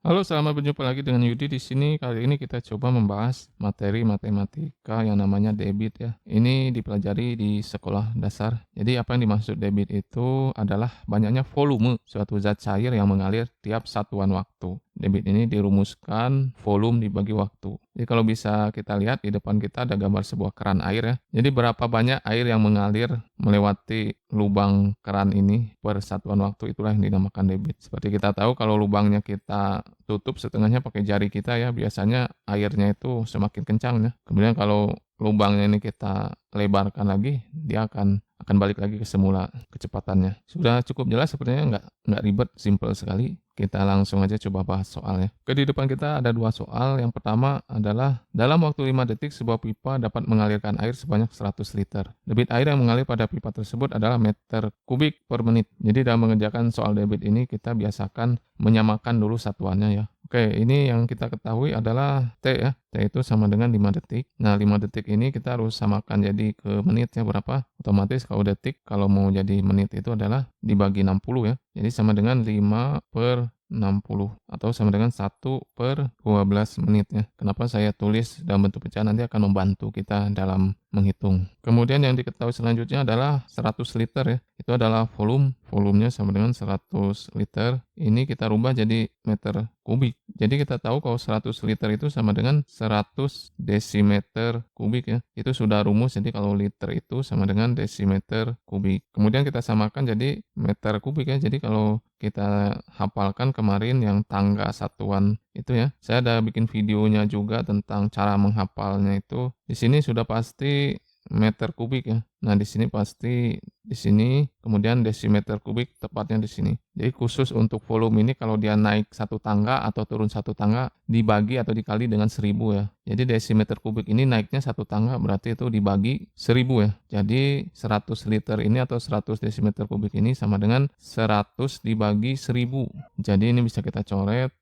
Halo, selamat berjumpa lagi dengan Yudi di sini. Kali ini kita coba membahas materi matematika yang namanya debit ya. Ini dipelajari di sekolah dasar. Jadi apa yang dimaksud debit itu adalah banyaknya volume suatu zat cair yang mengalir tiap satuan waktu. Debit ini dirumuskan volume dibagi waktu. Jadi kalau bisa kita lihat di depan kita ada gambar sebuah keran air ya. Jadi berapa banyak air yang mengalir melewati lubang keran ini per satuan waktu, itulah yang dinamakan debit. Seperti kita tahu kalau lubangnya kita tutup setengahnya pakai jari kita ya, biasanya airnya itu semakin kencang ya. Kemudian kalau lubangnya ini kita lebarkan lagi, dia akan balik lagi ke semula kecepatannya. Sudah cukup jelas sepertinya, nggak ribet, simple sekali. Kita langsung aja coba bahas soalnya. Oke, di depan kita ada dua soal. Yang pertama adalah dalam waktu 5 detik sebuah pipa dapat mengalirkan air sebanyak 100 liter. Debit air yang mengalir pada pipa tersebut adalah meter kubik per menit. Jadi dalam mengerjakan soal debit ini kita biasakan menyamakan dulu satuannya ya. Oke, ini yang kita ketahui adalah T ya. T itu sama dengan 5 detik. Nah, 5 detik ini kita harus samakan jadi ke menitnya berapa. Otomatis kalau detik, kalau mau jadi menit itu adalah dibagi 60 ya. Jadi sama dengan 5 per 60 atau sama dengan 1 per 12 menit ya. Kenapa saya tulis dalam bentuk pecahan, nanti akan membantu kita dalam menghitung. Kemudian yang diketahui selanjutnya adalah 100 liter ya. Itu adalah volume. Volumenya sama dengan 100 liter. Ini kita rubah jadi meter kubik. Jadi kita tahu kalau 100 liter itu sama dengan 100 desimeter kubik ya. Itu sudah rumus, jadi kalau liter itu sama dengan desimeter kubik. Kemudian kita samakan jadi meter kubik ya. Jadi kalau kita hafalkan kemarin yang tangga satuan itu ya. Saya ada bikin videonya juga tentang cara menghafalnya itu. Di sini sudah pasti meter kubik ya. Nah, di sini pasti di sini, kemudian desimeter kubik tepatnya di sini. Jadi khusus untuk volume ini kalau dia naik satu tangga atau turun satu tangga dibagi atau dikali dengan 1000 ya. Jadi desimeter kubik ini naiknya satu tangga berarti itu dibagi 1000 ya. Jadi 100 liter ini atau 100 desimeter kubik ini sama dengan 100 dibagi 1000. Jadi ini bisa kita coret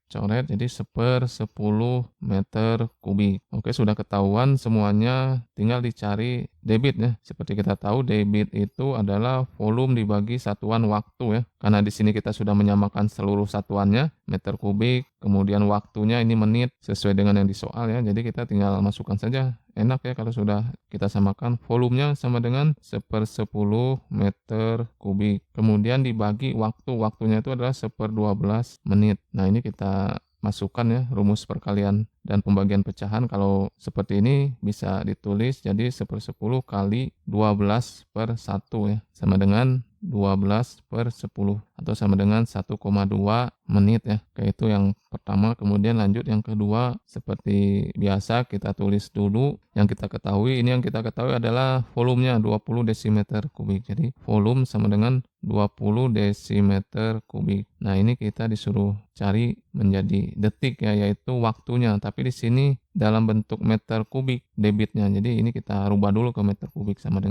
jadi 1/10 meter kubik. Oke, sudah ketahuan semuanya, tinggal dicari debit ya. Seperti kita tahu debit itu adalah volume dibagi satuan waktu ya. Karena di sini kita sudah menyamakan seluruh satuannya, meter kubik, kemudian waktunya ini menit sesuai dengan yang di soal ya. Jadi kita tinggal masukkan saja. Enak ya kalau sudah kita samakan. Volumenya sama dengan 1/10 meter kubik. Kemudian dibagi waktu. Waktunya itu adalah 1/12 menit. Nah, ini kita masukkan ya rumus perkalian dan pembagian pecahan. Kalau seperti ini bisa ditulis jadi 1/10 kali 12/1 ya, sama dengan 12/10 atau sama dengan 1,2 menit ya. Kayak itu yang pertama. Kemudian lanjut yang kedua, seperti biasa kita tulis dulu yang kita ketahui. Ini yang kita ketahui adalah volumenya 20 desimeter kubik. Jadi volume sama dengan 20 desimeter kubik. Nah, ini kita disuruh cari menjadi detik ya, yaitu waktunya. Tapi di sini dalam bentuk meter kubik debitnya. Jadi ini kita rubah dulu ke meter kubik sama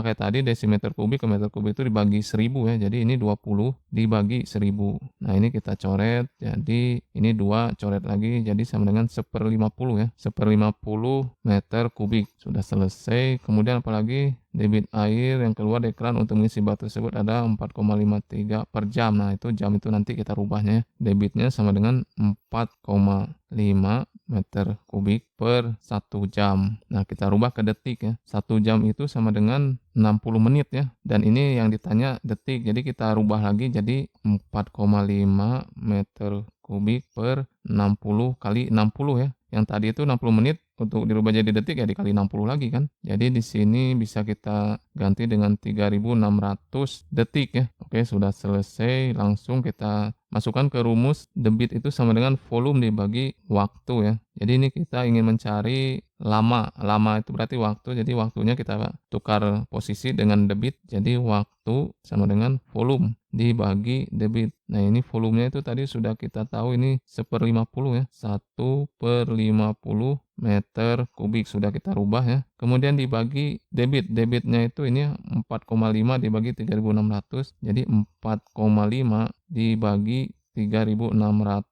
kayak tadi desimeter kubik ke meter kubik itu dibagi 1000 ya. Jadi ini 20 dibagi 1000. Nah, ini kita coret. Jadi ini 2 coret lagi jadi sama dengan 1/50 ya. 1/50 meter kubik. Sudah selesai. Kemudian apalagi debit air yang keluar dari keran untuk mengisi bak tersebut ada 4,53 per jam. Nah, itu jam itu nanti kita rubahnya ya. Debitnya sama dengan 4,5 meter kubik per 1 jam. Nah, kita rubah ke detik ya. 1 jam itu sama dengan 60 menit ya. Dan ini yang ditanya detik. Jadi kita rubah lagi jadi 4,5 meter kubik per 60 kali 60 ya. Yang tadi itu 60 menit untuk dirubah jadi detik ya dikali 60 lagi kan. Jadi di sini bisa kita ganti dengan 3600 detik ya. Oke, sudah selesai. Langsung kita masukkan ke rumus debit itu sama dengan volume dibagi waktu ya. Jadi ini kita ingin mencari lama. Lama itu berarti waktu. Jadi waktunya kita tukar posisi dengan debit. Jadi waktu sama dengan volume dibagi debit. Nah, ini volumenya itu tadi sudah kita tahu ini 1/50 ya. 1/50 meter kubik sudah kita rubah ya. Kemudian dibagi debit. Debitnya itu ini 4,5 dibagi 3600. Jadi 4,5 dibagi 3600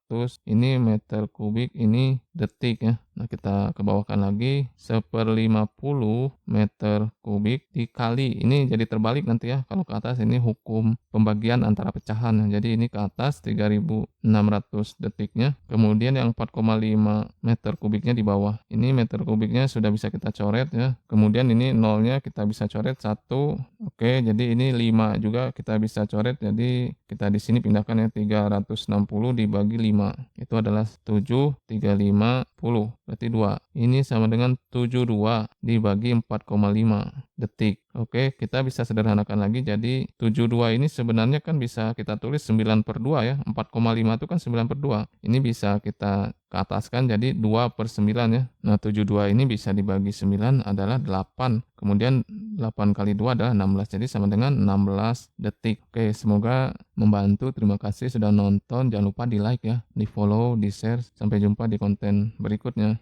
ini meter kubik, ini detik ya. Nah, kita ke bawahkan lagi 1/50 meter kubik dikali, ini jadi terbalik nanti ya, kalau ke atas ini hukum pembagian antara pecahan. Jadi ini ke atas 3.600 detiknya, kemudian yang 4,5 meter kubiknya di bawah. Ini meter kubiknya sudah bisa kita coret ya. Kemudian ini nolnya kita bisa coret 1. Oke, jadi ini 5 juga kita bisa coret. Jadi kita di sini pindahkan ya, 360 dibagi 5. Itu adalah 7/350. Berarti 2. Ini sama dengan 72 dibagi 4,5 detik. Oke, kita bisa sederhanakan lagi. Jadi 72 ini sebenarnya kan bisa kita tulis 9/2 ya. 4,5 itu kan 9/2. Ini bisa kita ke ataskan jadi 2/9 ya. Nah, 72 ini bisa dibagi 9 adalah 8. Kemudian 8 kali 2 adalah 16. Jadi sama dengan 16 detik. Oke, semoga membantu. Terima kasih sudah nonton. Jangan lupa di like ya, di follow, di share. Sampai jumpa di konten berikutnya.